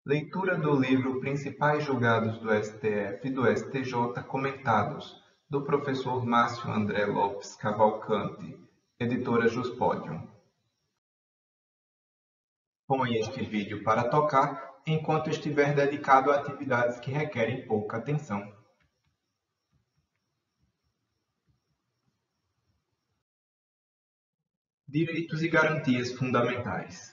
Leitura do livro Principais Julgados do STF e do STJ comentados, do professor Márcio André Lopes Cavalcante, editora Juspodium. Põe este vídeo para tocar enquanto estiver dedicado a atividades que requerem pouca atenção. Direitos e garantias fundamentais.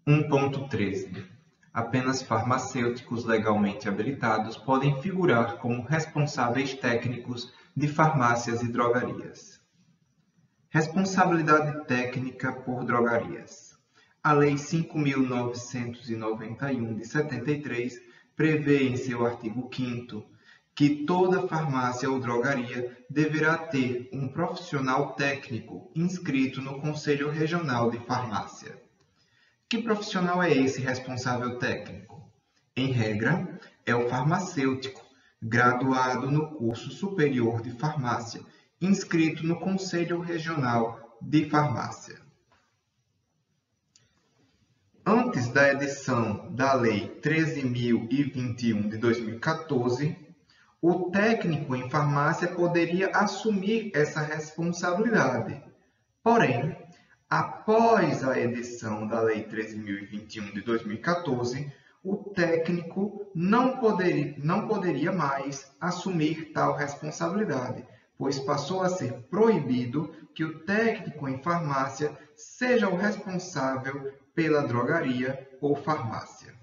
1.13. Apenas farmacêuticos legalmente habilitados podem figurar como responsáveis técnicos de farmácias e drogarias. Responsabilidade técnica por drogarias. A Lei 5.991 de 73 prevê em seu artigo 5º que toda farmácia ou drogaria deverá ter um profissional técnico inscrito no Conselho Regional de Farmácia. Que profissional é esse responsável técnico? Em regra, é o farmacêutico, graduado no curso superior de farmácia, inscrito no Conselho Regional de Farmácia. Antes da edição da Lei 13.021 de 2014, o técnico em farmácia poderia assumir essa responsabilidade. Porém, após a edição da Lei 13.021 de 2014, o técnico não poderia mais assumir tal responsabilidade, pois passou a ser proibido que o técnico em farmácia seja o responsável pela drogaria ou farmácia.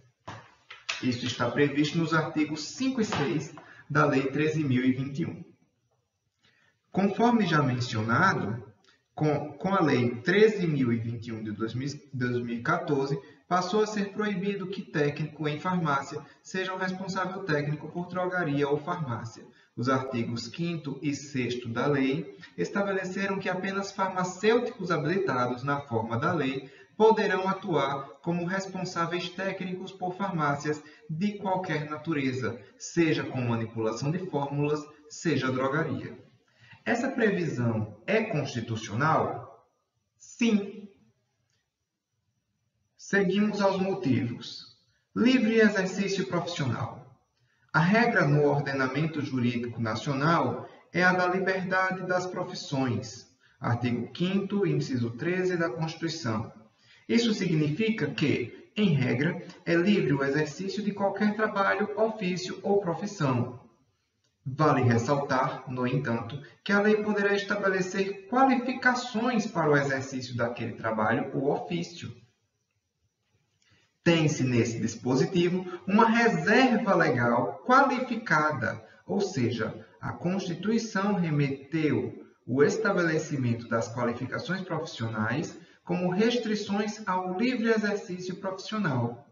Isso está previsto nos artigos 5 e 6 da Lei 13.021. Conforme já mencionado, com a Lei 13.021 de 2014, passou a ser proibido que técnico em farmácia seja o responsável técnico por drogaria ou farmácia. Os artigos 5º e 6º da lei estabeleceram que apenas farmacêuticos habilitados na forma da lei poderão atuar como responsáveis técnicos por farmácias de qualquer natureza, seja com manipulação de fórmulas, seja drogaria. Essa previsão é constitucional? Sim. Seguimos aos motivos. Livre exercício profissional. A regra no ordenamento jurídico nacional é a da liberdade das profissões. Artigo 5º, inciso 13 da Constituição. Isso significa que, em regra, é livre o exercício de qualquer trabalho, ofício ou profissão. Vale ressaltar, no entanto, que a lei poderá estabelecer qualificações para o exercício daquele trabalho ou ofício. Tem-se nesse dispositivo uma reserva legal qualificada, ou seja, a Constituição remeteu o estabelecimento das qualificações profissionais como restrições ao livre exercício profissional.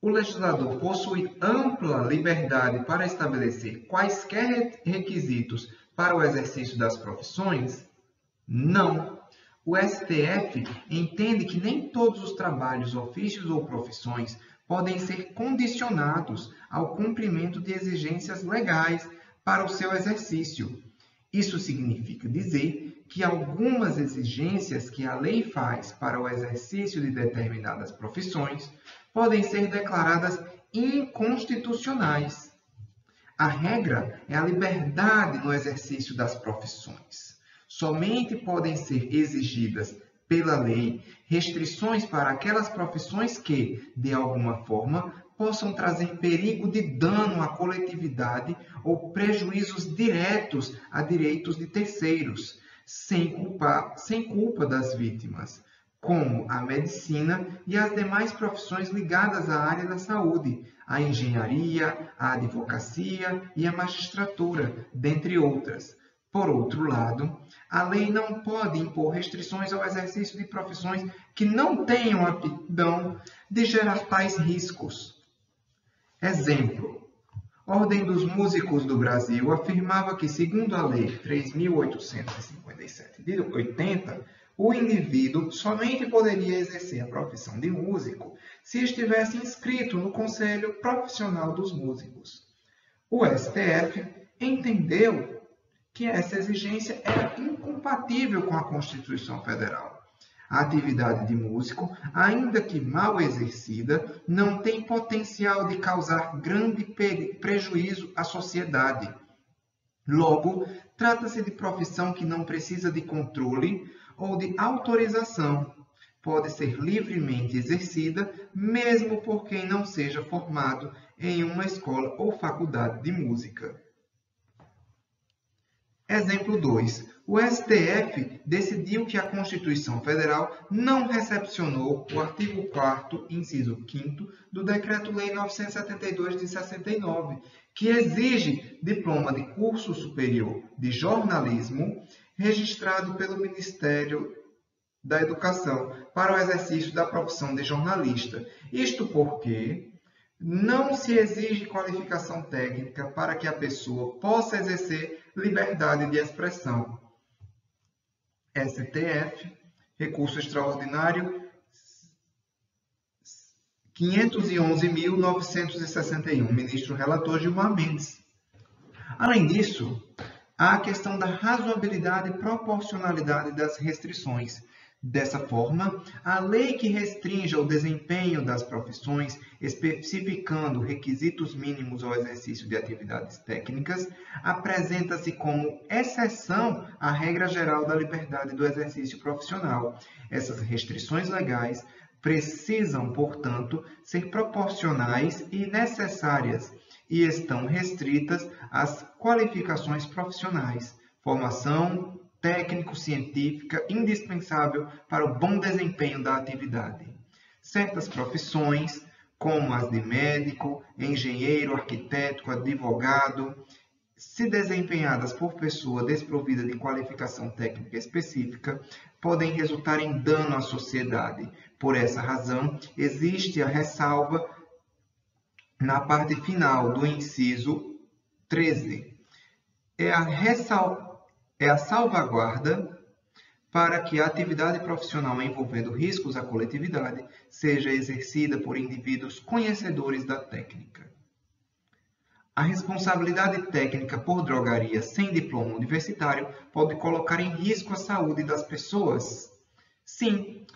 O legislador possui ampla liberdade para estabelecer quaisquer requisitos para o exercício das profissões? Não. O STF entende que nem todos os trabalhos, ofícios ou profissões podem ser condicionados ao cumprimento de exigências legais para o seu exercício. Isso significa dizer que algumas exigências que a lei faz para o exercício de determinadas profissões podem ser declaradas inconstitucionais. A regra é a liberdade no exercício das profissões. Somente podem ser exigidas pela lei restrições para aquelas profissões que, de alguma forma, possam trazer perigo de dano à coletividade ou prejuízos diretos a direitos de terceiros, sem culpa das vítimas, como a medicina e as demais profissões ligadas à área da saúde, a engenharia, a advocacia e a magistratura, dentre outras. Por outro lado, a lei não pode impor restrições ao exercício de profissões que não tenham aptidão de gerar tais riscos. Exemplo: Ordem dos Músicos do Brasil afirmava que, segundo a Lei 3.857 de 80, o indivíduo somente poderia exercer a profissão de músico se estivesse inscrito no Conselho Profissional dos Músicos. O STF entendeu que essa exigência era incompatível com a Constituição Federal. A atividade de músico, ainda que mal exercida, não tem potencial de causar grande prejuízo à sociedade. Logo, trata-se de profissão que não precisa de controle ou de autorização. Pode ser livremente exercida, mesmo por quem não seja formado em uma escola ou faculdade de música. Exemplo 2. O STF decidiu que a Constituição Federal não recepcionou o artigo 4º, inciso 5º, do Decreto-Lei 972 de 69, que exige diploma de curso superior de jornalismo registrado pelo Ministério da Educação para o exercício da profissão de jornalista. Isto porque não se exige qualificação técnica para que a pessoa possa exercer liberdade de expressão. STF, recurso extraordinário 511.961, ministro relator Gilmar Mendes. Além disso, há a questão da razoabilidade e proporcionalidade das restrições. Dessa forma, a lei que restringe o desempenho das profissões, especificando requisitos mínimos ao exercício de atividades técnicas, apresenta-se como exceção à regra geral da liberdade do exercício profissional. Essas restrições legais precisam, portanto, ser proporcionais e necessárias e estão restritas às qualificações profissionais, formação técnico-científica indispensável para o bom desempenho da atividade. Certas profissões, como as de médico, engenheiro, arquiteto, advogado, se desempenhadas por pessoa desprovida de qualificação técnica específica, podem resultar em dano à sociedade. Por essa razão, existe a ressalva na parte final do inciso 13. É a salvaguarda para que a atividade profissional envolvendo riscos à coletividade seja exercida por indivíduos conhecedores da técnica. A responsabilidade técnica por drogaria sem diploma universitário pode colocar em risco a saúde das pessoas? Sim,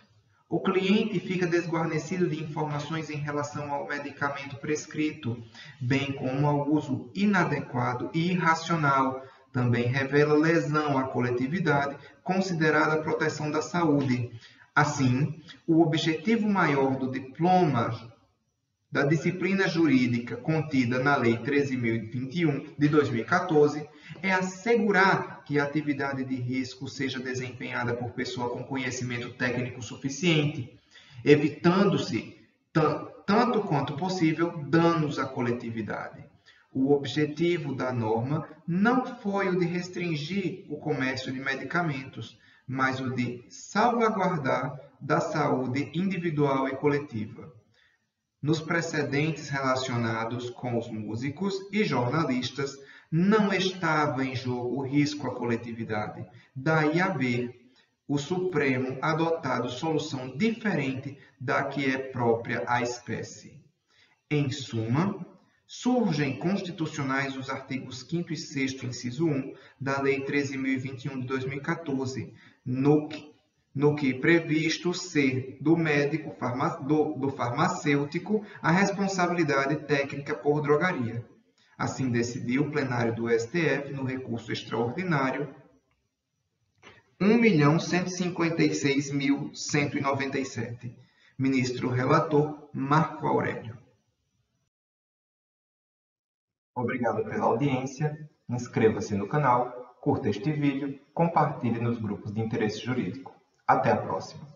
o cliente fica desguarnecido de informações em relação ao medicamento prescrito, bem como ao uso inadequado e irracional. Também revela lesão à coletividade, considerada a proteção da saúde. Assim, o objetivo maior do diploma da disciplina jurídica contida na Lei 13.021 de 2014 é assegurar que a atividade de risco seja desempenhada por pessoa com conhecimento técnico suficiente, evitando-se, tanto quanto possível, danos à coletividade. O objetivo da norma não foi o de restringir o comércio de medicamentos, mas o de salvaguardar da saúde individual e coletiva. Nos precedentes relacionados com os músicos e jornalistas, não estava em jogo o risco à coletividade. Daí haver o Supremo adotado solução diferente da que é própria à espécie. Em suma, surgem constitucionais os artigos 5º e 6º, inciso 1, da Lei 13.021 de 2014, no que previsto ser do médico do farmacêutico a responsabilidade técnica por drogaria. Assim decidiu o plenário do STF no recurso extraordinário 1.156.197. Ministro relator Marco Aurélio. Obrigado pela audiência, inscreva-se no canal, curta este vídeo, compartilhe nos grupos de interesse jurídico. Até a próxima!